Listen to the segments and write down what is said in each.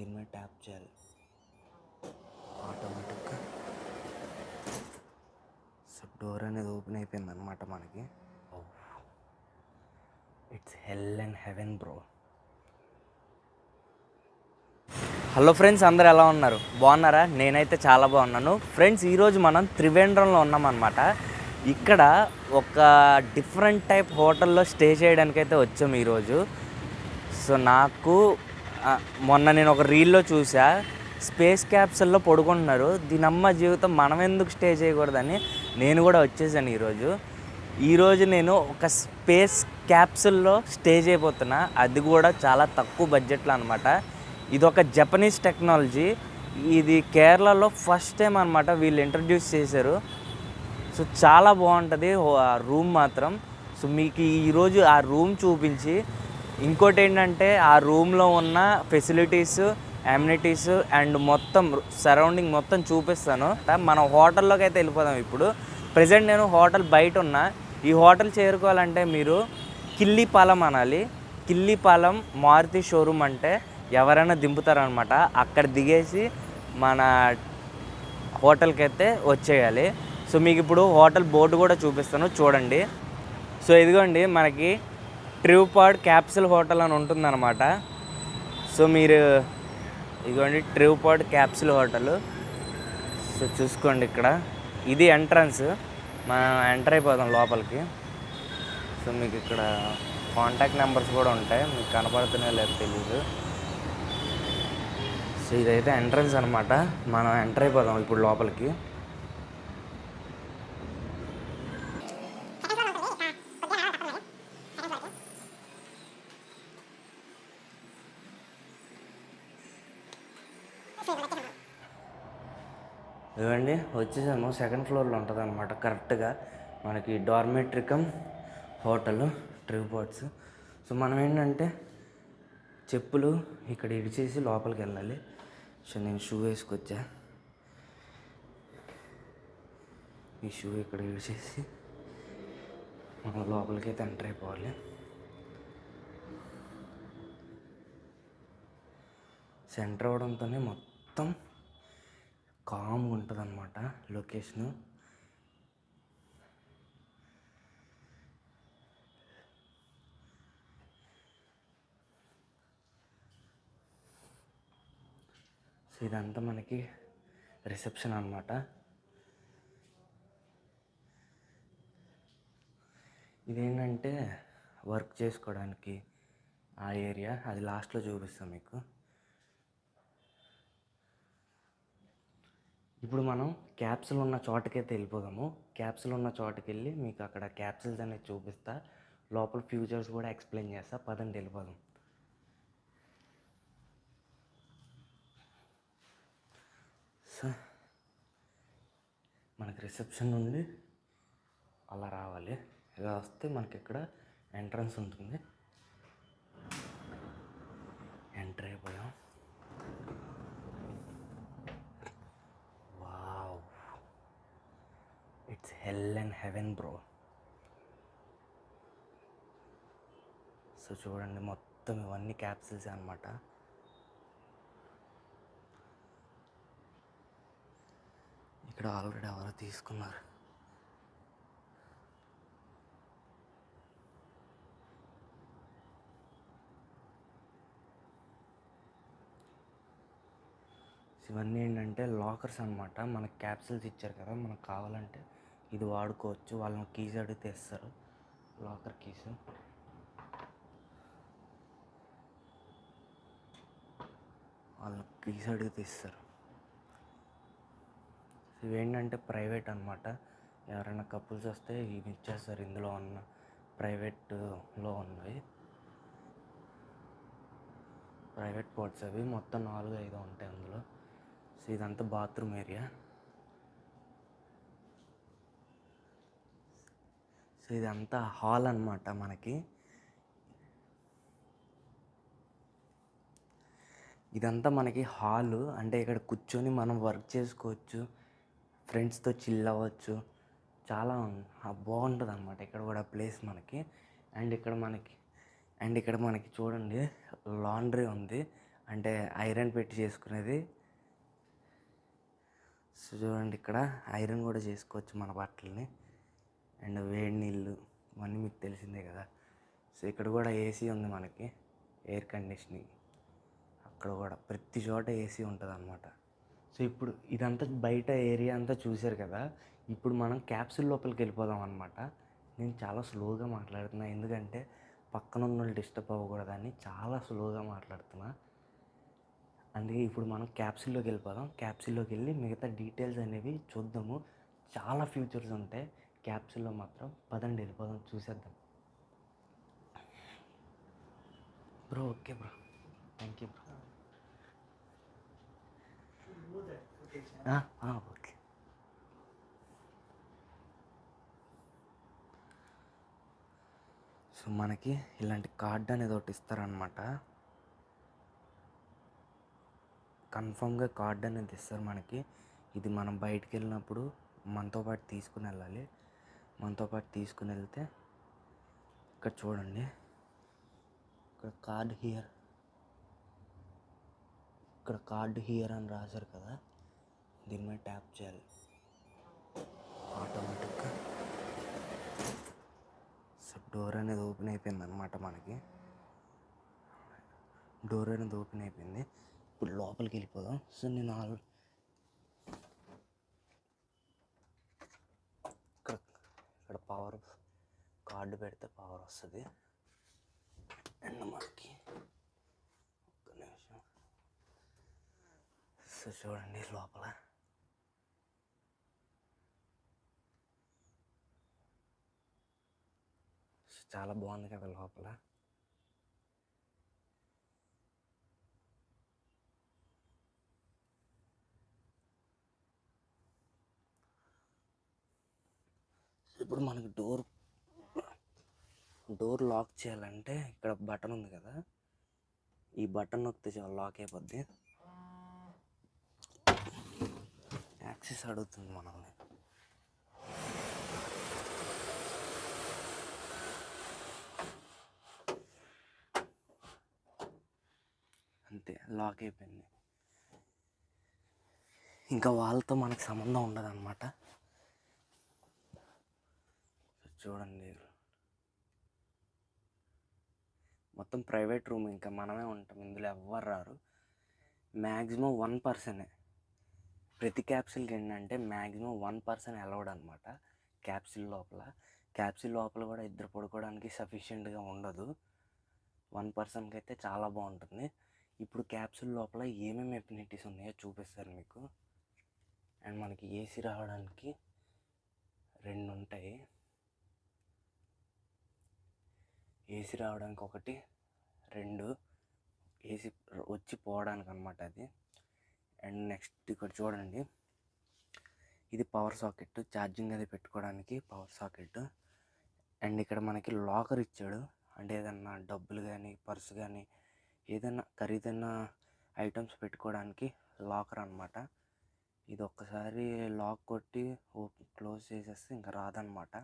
దీని మీద ట్యాప్ చేయాలి ఆటోమేటిక్గా. సో డోర్ అనేది ఓపెన్ అయిపోయింది అనమాట మనకి. It's hell and heaven bro. Hello friends, అందరు ఎలా ఉన్నారు? బాగున్నారా? నేనైతే చాలా బాగున్నాను ఫ్రెండ్స్. ఈరోజు మనం త్రివేంద్రంలో ఉన్నామన్నమాట. ఇక్కడ ఒక డిఫరెంట్ టైప్ హోటల్లో స్టే చేయడానికైతే వచ్చాము ఈరోజు. సో నాకు మొన్న నేను ఒక రీల్లో చూసా, స్పేస్ క్యాప్సూల్లో పడుకుంటున్నారు. దీనమ్మ జీవితం, మనం ఎందుకు స్టే చేయకూడదని నేను కూడా వచ్చేసాను ఈరోజు నేను ఒక స్పేస్ క్యాప్సూల్లో స్టే చేయబోతున్నా. అది కూడా చాలా తక్కువ బడ్జెట్లో అనమాట. ఇది ఒక జపనీస్ టెక్నాలజీ. ఇది కేరళలో ఫస్ట్ టైం అనమాట వీళ్ళు ఇంట్రడ్యూస్ చేశారు. సో చాలా బాగుంటుంది ఆ రూమ్ మాత్రం. సో మీకు ఈరోజు ఆ రూమ్ చూపించి, ఇంకోటి ఏంటంటే ఆ రూమ్లో ఉన్న ఫెసిలిటీస్, అమ్యూనిటీస్ అండ్ మొత్తం సరౌండింగ్ మొత్తం చూపిస్తాను. మనం హోటల్లోకి అయితే వెళ్ళిపోదాం. ఇప్పుడు ప్రజెంట్ నేను హోటల్ బయట ఉన్నా. ఈ హోటల్ చేరుకోవాలంటే మీరు కిల్లిపాలెం అనాలి. కిల్లిపాలెం మారుతి షోరూమ్ అంటే ఎవరైనా దింపుతారనమాట. అక్కడ దిగేసి మన హోటల్కి అయితే వచ్చేయాలి. సో మీకు ఇప్పుడు హోటల్ బోర్డు కూడా చూపిస్తాను, చూడండి. సో ఇదిగోండి, మనకి ట్రూపాడ్ క్యాప్సూల్ హోటల్ అని ఉంటుందన్నమాట. సో మీరు ఇదిగోండి ట్రూపాడ్ క్యాప్సూల్ హోటల్. సో చూసుకోండి, ఇక్కడ ఇది ఎంట్రన్స్. మనం ఎంటర్ అయిపోదాం లోపలికి. సో మీకు ఇక్కడ కాంటాక్ట్ నెంబర్స్ కూడా ఉంటాయి, మీకు కనపడుతున్నాయో లేదో తెలీదు. సో ఇదైతే ఎంట్రన్స్ అనమాట. మనం ఎంటర్ అయిపోదాం ఇప్పుడు లోపలికి. ఇవ్వండి, వచ్చేసాము. సెకండ్ ఫ్లోర్లో ఉంటుంది అనమాట. కరెక్ట్గా మనకి డార్మెట్రికమ్ హోటల్ ట్రూపాడ్స్. సో మనం ఏంటంటే చెప్పులు ఇక్కడ ఇడిచేసి లోపలికి వెళ్ళాలి. సో నేను షూ వేసుకొచ్చా. ఈ షూ ఇక్కడ ఇడిచేసి మనం లోపలికి అయితే ఎంటర్ అయిపోవాలి. సెంటర్ అవడంతోనే మొత్తం కామ్గా ఉంటుంది అన్నమాట లొకేషను. సో ఇదంతా మనకి రిసెప్షన్ అన్నమాట. ఇదేంటంటే వర్క్ చేసుకోవడానికి ఆ ఏరియా, అది లాస్ట్లో చూపిస్తాం మీకు. ఇప్పుడు మనం క్యాప్సూల్ ఉన్న చోటకైతే వెళ్ళిపోదాము. క్యాప్సూల్ ఉన్న చోటకి వెళ్ళి మీకు అక్కడ క్యాప్సూల్స్ అనేది చూపిస్తా, లోపల ఫ్యూచర్స్ కూడా ఎక్స్ప్లెయిన్ చేస్తా. పదండి వెళ్ళిపోదాం. సో మనకి రిసెప్షన్ నుండి అలా రావాలి. ఇలా వస్తే మనకి ఇక్కడ ఎంట్రన్స్ ఉంటుంది. ఎంటర్ అయిపోయాం. Wow, it's hell and heaven bro. So చూడండి, మొత్తం ఇవన్నీ క్యాప్సూల్స్ అనమాట. ఇక్కడ ఆల్రెడీ ఎవరో తీసుకున్నారు. ఇవన్నీ ఏంటంటే లాకర్స్ అనమాట. మనకు క్యాప్సూల్స్ ఇచ్చారు కదా, మనకు కావాలంటే ఇది వాడుకోవచ్చు. వాళ్ళని కీస్ అడిగితే ఇస్తారు, లాకర్ కీస్. వాళ్ళని కీస్ అడిగితే ఇస్తారు. ఇవేంటంటే ప్రైవేట్ అనమాట. ఎవరైనా కపుల్స్ వస్తే ఇవి ఇచ్చేస్తారు. ఇందులో ఉన్న ప్రైవేట్లో ఉన్నవి, ప్రైవేట్ పార్ట్స్ అవి. మొత్తం 4-5 ఉంటాయి అందులో. సో ఇదంతా బాత్రూమ్ ఏరియా. సో ఇదంతా హాల్ అనమాట మనకి. ఇదంతా మనకి హాలు. అంటే ఇక్కడ కూర్చొని మనం వర్క్ చేసుకోవచ్చు, ఫ్రెండ్స్తో చిల్ అవ్వచ్చు. చాలా బాగుంటుంది అనమాట ఇక్కడ కూడా ప్లేస్ మనకి. అండ్ ఇక్కడ మనకి చూడండి లాండ్రీ ఉంది. అంటే ఐరన్ పెట్టి చేసుకునేది. సో చూడండి, ఇక్కడ ఐరన్ కూడా చేసుకోవచ్చు మన బట్టలని. అండ్ వేడి నీళ్ళు ఇవన్నీ మీకు తెలిసిందే కదా. సో ఇక్కడ కూడా ఏసీ ఉంది మనకి, ఎయిర్ కండిషనింగ్. అక్కడ కూడా ప్రతి చోట ఏసీ ఉంటుంది అన్నమాట. సో ఇప్పుడు ఇదంతా బయట ఏరియా అంతా చూశారు కదా. ఇప్పుడు మనం క్యాప్సూల్ లోపలికి వెళ్ళిపోదాం అనమాట. నేను చాలా స్లోగా మాట్లాడుతున్నా, ఎందుకంటే పక్కన ఉన్న వాళ్ళు డిస్టర్బ్ అవ్వకూడదని చాలా స్లోగా మాట్లాడుతున్నా. అందుకే ఇప్పుడు మనం క్యాప్సూల్లోకి వెళ్ళిపోదాం. క్యాప్సూల్లోకి వెళ్ళి మిగతా డీటెయిల్స్ అనేవి చూద్దాము. చాలా ఫ్యూచర్స్ ఉంటాయి క్యాప్సూల్లో మాత్రం. పదండి వెళ్ళిపోదాం, చూసేద్దాం. Bro okay bro, thank you bro. Okay. So మనకి ఇలాంటి కార్డ్ అనేది ఒకటి ఇస్తారనమాట. కన్ఫామ్గా కార్డ్ అనేది ఇస్తారు మనకి. ఇది మనం బయటికి వెళ్ళినప్పుడు మనతో పాటు తీసుకుని వెళ్ళాలి. మనతో పాటు తీసుకుని వెళ్తే ఇక్కడ చూడండి, ఇక్కడ కార్డ్ హియర్, ఇక్కడ కార్డ్ హియర్ అని రాశారు కదా, దీని మీద ట్యాప్ చేయాలి ఆటోమేటిక్గా. సో డోర్ అనేది ఓపెన్ అయిపోయింది అనమాట. మనకి డోర్ అనేది ఓపెన్ అయిపోయింది. ఇప్పుడు లోపలికి వెళ్ళిపోదాం. సో నేను ఇక్కడ పవర్ కార్డు పెడితే పవర్ వస్తుంది. అండ్ మనకి ఒక్క నిమిషం. సో చూడండి లోపల చాలా బాగుంది కదా లోపల. ఇప్పుడు మనకి డోర్ లాక్ చేయాలంటే ఇక్కడ బటన్ ఉంది కదా, ఈ బటన్ నొక్కితే చాలా లాక్ అయిపోద్ది. యాక్సెస్ అడుగుతుంది మనల్ని. అంతే, లాక్ అయిపోయింది. ఇంకా వాళ్ళతో మనకు సంబంధం ఉండదు అన్నమాట. చూడండి మొత్తం ప్రైవేట్ రూమ్, ఇంకా మనమే ఉంటాం ఇందులో, ఎవ్వరు రారు. మ్యాక్సిమం 1 పర్సనే ప్రతి క్యాప్సిల్కి. ఏంటంటే మ్యాక్సిమం 1 పర్సన్ అలౌడ్ అనమాట క్యాప్సిల్ లోపల. క్యాప్సిల్ లోపల కూడా ఇద్దరు పడుకోవడానికి సఫిషియెంట్గా ఉండదు. 1 పర్సన్కి అయితే చాలా బాగుంటుంది. ఇప్పుడు క్యాప్సిల్ లోపల ఏమేమి ఎమ్యూనిటీస్ ఉన్నాయో చూపిస్తారు మీకు. అండ్ మనకి ఏసీ రావడానికి 2 ఉంటాయి. ఏసీ రావడానికి 1, 2 ఏసీ వచ్చి పోవడానికి అనమాట అది. అండ్ నెక్స్ట్ ఇక్కడ చూడండి, ఇది పవర్ సాకెట్, ఛార్జింగ్ అది పెట్టుకోవడానికి పవర్ సాకెట్. అండ్ ఇక్కడ మనకి లాకర్ ఇచ్చాడు, అంటే ఏదన్నా డబ్బులు కానీ పర్సు కానీ ఏదైనా ఖరీదైన ఐటమ్స్ పెట్టుకోవడానికి లాకర్ అనమాట. ఇది ఒక్కసారి లాక్ కొట్టి క్లోజ్ చేసేస్తే ఇంకా రాదనమాట.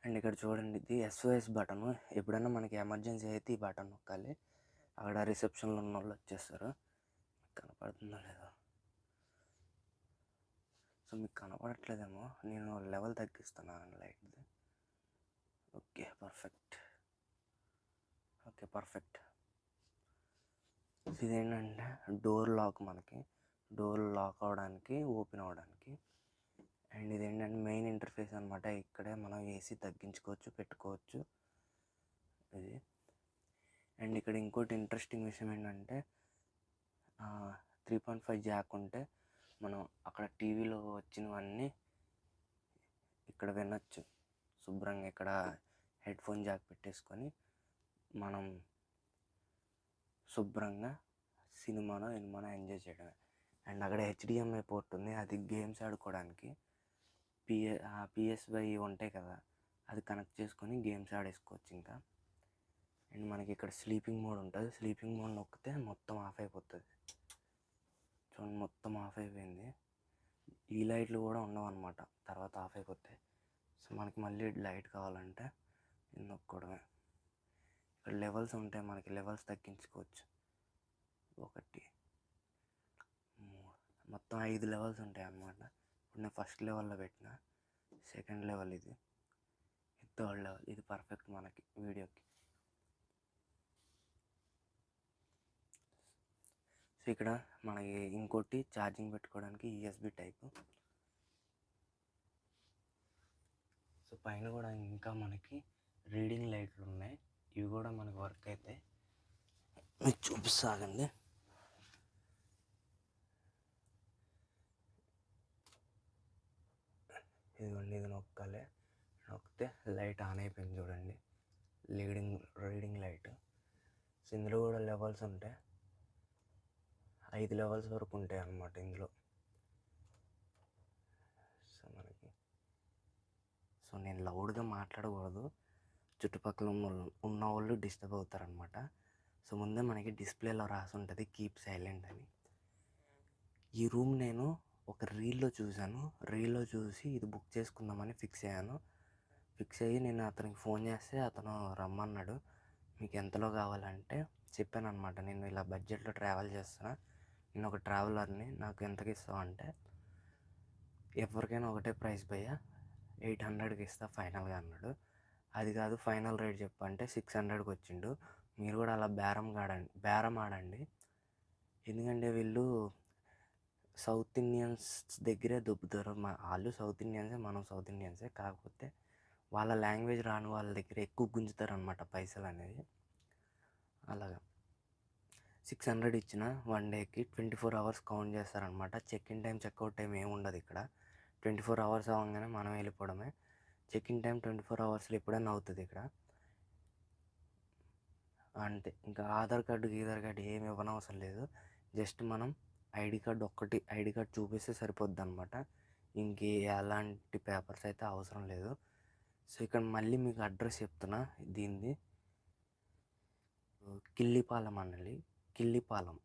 అండ్ ఇక్కడ చూడండి, ఇది SOS బటన్. ఎప్పుడైనా మనకి ఎమర్జెన్సీ అయితే ఈ బటన్ నొక్కాలి. అక్కడ రిసెప్షన్లో ఉన్న వాళ్ళు వచ్చేస్తారు. మీకు కనపడుతుందో లేదో, సో మీకు కనపడట్లేదేమో, నేను లెవెల్ తగ్గిస్తున్నాను లైట్ది. Okay perfect. ఇదేంటంటే డోర్ లాక్, మనకి డోర్ లాక్ అవ్వడానికి, ఓపెన్ అవ్వడానికి. అండ్ ఇదేంటంటే మెయిన్ ఇంటర్ఫేస్ అనమాట. ఇక్కడే మనం ఏసీ తగ్గించుకోవచ్చు, పెట్టుకోవచ్చు ఇది. అండ్ ఇక్కడ ఇంకోటి ఇంట్రెస్టింగ్ విషయం ఏంటంటే 3.5 జాక్ ఉంటే మనం అక్కడ టీవీలో వచ్చినవన్నీ ఇక్కడ వినొచ్చు శుభ్రంగా. ఇక్కడ హెడ్ఫోన్ జాక్ పెట్టేసుకొని మనం శుభ్రంగా సినిమానో ఎంజాయ్ చేయడమే. అండ్ అక్కడ HDMI పోర్ట్ ఉంది, అది గేమ్స్ ఆడుకోవడానికి. PS5 ఉంటాయి కదా, అది కనెక్ట్ చేసుకొని గేమ్స్ ఆడేసుకోవచ్చు ఇంకా. అండ్ మనకి ఇక్కడ స్లీపింగ్ మోడ్ ఉంటుంది. స్లీపింగ్ మోడ్ నొక్కితే మొత్తం ఆఫ్ అయిపోతుంది. చూడండి మొత్తం ఆఫ్ అయిపోయింది. ఈ లైట్లు కూడా ఉండవు అనమాట, తర్వాత ఆఫ్ అయిపోతాయి. సో మనకి మళ్ళీ లైట్ కావాలంటే ఇది నొక్కోవడమే. ఇక్కడ లెవెల్స్ ఉంటాయి, మనకి లెవెల్స్ తగ్గించుకోవచ్చు. 1 3 మొత్తం 5 లెవెల్స్ ఉంటాయి అన్నమాట. ఇప్పుడు నేను ఫస్ట్ లెవెల్లో పెట్టిన, సెకండ్ లెవెల్ ఇది, థర్డ్ లెవెల్. ఇది పర్ఫెక్ట్ మనకి వీడియోకి. సో ఇక్కడ మనకి ఇంకోటి ఛార్జింగ్ పెట్టుకోవడానికి యూఎస్బి టైపు. సో పైన కూడా ఇంకా మనకి రీడింగ్ లైట్లు ఉన్నాయి, ఇవి కూడా మనకి వర్క్ అయితే మీకు చూపిస్తాగండి. ఇదిగోండి, ఇది నొక్కితే లైట్ ఆన్ అయిపోయింది చూడండి, రీడింగ్ లైట్. సో ఇందులో కూడా లెవెల్స్ ఉంటాయి, 5 లెవెల్స్ వరకు ఉంటాయి అన్నమాట ఇందులో. సో నేను లౌడ్గా మాట్లాడకూడదు, చుట్టుపక్కల ఉన్న వాళ్ళు డిస్టర్బ్ అవుతారనమాట. సో ముందే మనకి డిస్ప్లేలో రాసి ఉంటుంది కీప్ సైలెంట్ అని. ఈ రూమ్ నేను ఒక రీల్లో చూసి ఇది బుక్ చేసుకుందామని ఫిక్స్ అయ్యి నేను అతనికి ఫోన్ చేస్తే అతను రమ్మన్నాడు. మీకు ఎంతలో కావాలంటే చెప్పాను అనమాట, నేను ఇలా బడ్జెట్లో ట్రావెల్ చేస్తున్నా, నేను ఒక ట్రావెలర్ని, నాకు ఎంతకి ఇస్తావు అంటే, ఎవరికైనా ఒకటే ప్రైస్ భయ్యా, 800కి ఇస్తా ఫైనల్గా అన్నాడు. అది కాదు ఫైనల్ రేట్ చెప్పంటే 600కి వచ్చిండు. మీరు కూడా అలా బేరం ఆడండి, ఎందుకంటే వీళ్ళు సౌత్ ఇండియన్స్ దగ్గరే దొబ్బుతారు. వాళ్ళు సౌత్ ఇండియన్సే, మనం సౌత్ ఇండియన్సే, కాకపోతే వాళ్ళ లాంగ్వేజ్ రాని వాళ్ళ దగ్గర ఎక్కువ గుంజుతారు అనమాట పైసలు అనేది. అలాగా 600 ఇచ్చిన 1 డేకి 24 అవర్స్ కౌంట్ చేస్తారనమాట. Check in time checkout time ఏమి ఉండదు ఇక్కడ. 24 అవర్స్ అవ్వగానే మనం వెళ్ళిపోవడమే. చెక్ ఇన్ టైం 24 అవర్స్లో ఎప్పుడైనా అవుతుంది ఇక్కడ అంతే. ఇంకా ఆధార్ కార్డు ఏమి ఇవ్వనవసరం లేదు, జస్ట్ మనం ఐడి కార్డ్ చూపిస్తే సరిపోద్ది అనమాట. ఇంకే ఎలాంటి పేపర్స్ అయితే అవసరం లేదు. సో ఇక్కడ మళ్ళీ మీకు అడ్రస్ చెప్తున్నా, దీనిది కిల్లిపాలెం అనండి. కిల్లిపాలెం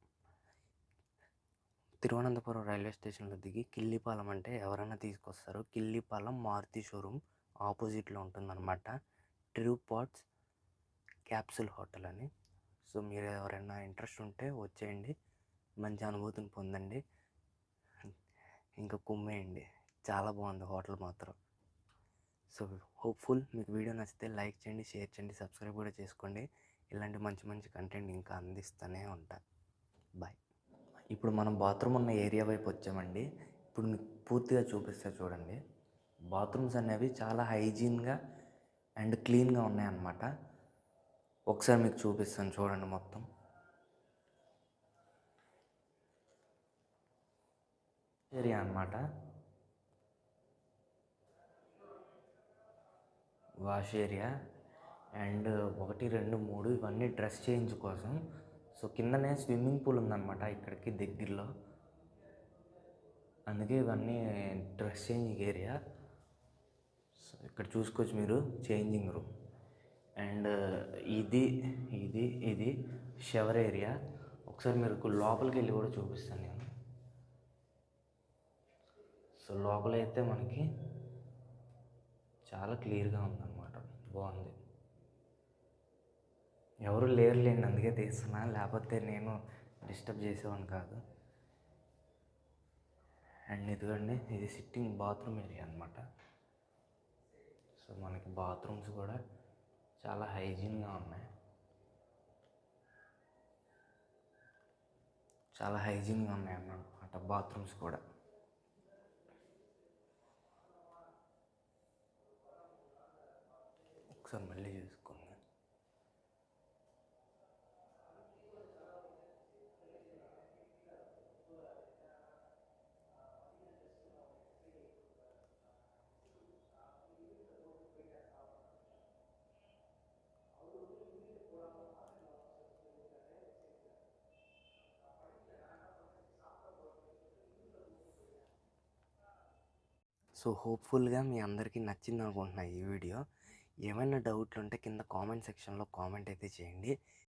తిరువనంతపురం రైల్వే స్టేషన్లో దిగి కిల్లిపాలెం అంటే ఎవరైనా తీసుకొస్తారు. కిల్లిపాలెం మారుతి షోరూమ్ ఆపోజిట్లో ఉంటుందన్నమాట, ట్రూ పాట్స్ క్యాప్సూల్ హోటల్ అని. సో మీరు ఎవరైనా ఇంట్రెస్ట్ ఉంటే వచ్చేయండి, మంచి అనుభూతిని పొందండి, ఇంకా కుమ్మేయండి. చాలా బాగుంది హోటల్ మాత్రం. సో హోప్ఫుల్ మీకు వీడియో నచ్చితే లైక్ చేయండి, షేర్ చేయండి, సబ్స్క్రైబ్ కూడా చేసుకోండి. ఇలాంటి మంచి కంటెంట్ ఇంకా అందిస్తూనే ఉంటా. బాయ్. ఇప్పుడు మనం బాత్రూమ్ ఉన్న ఏరియా వైపు వచ్చామండి. ఇప్పుడు మీకు పూర్తిగా చూపిస్తే చూడండి, బాత్రూమ్స్ అనేవి చాలా హైజీన్గా అండ్ క్లీన్గా ఉన్నాయన్నమాట. ఒకసారి మీకు చూపిస్తాను చూడండి. మొత్తం ఏరియా అన్నమాట, వాష్ ఏరియా అండ్ 1 2 3 ఇవన్నీ డ్రెస్ చేంజ్ కోసం. సో కిందనే స్విమ్మింగ్ పూల్ ఉందన్నమాట ఇక్కడికి దగ్గరలో, అందుకే ఇవన్నీ డ్రెస్ చేంజింగ్ ఏరియా. సో ఇక్కడ చూసుకోవచ్చు మీరు, చేంజింగ్ రూమ్. అండ్ ఇది షవర్ ఏరియా. ఒకసారి మీరు లోపలికి వెళ్ళి కూడా చూపిస్తాను నేను. సో లోపలైతే మనకి చాలా క్లియర్గా ఉందన్నమాట, బాగుంది. ఎవరు లేరులేండి, అందుకే తీస్తున్నా, లేకపోతే నేను డిస్టర్బ్ చేసేవాడిని కాదు. అండ్ ఇదిగోండి, ఇది సిట్టింగ్ బాత్రూమ్ ఏరియా అనమాట. సో మనకి బాత్రూమ్స్ కూడా చాలా హైజీన్గా ఉన్నాయి, అన్నమాట బాత్రూమ్స్ కూడా. ఒకసారి మళ్ళీ చూసుకోండి. సో హోప్ఫుల్గా మీ అందరికీ నచ్చింది అనుకుంటున్నా ఈ వీడియో. ఏమైనా డౌట్లు ఉంటే కింద కామెంట్ సెక్షన్లో కామెంట్ అయితే చేయండి.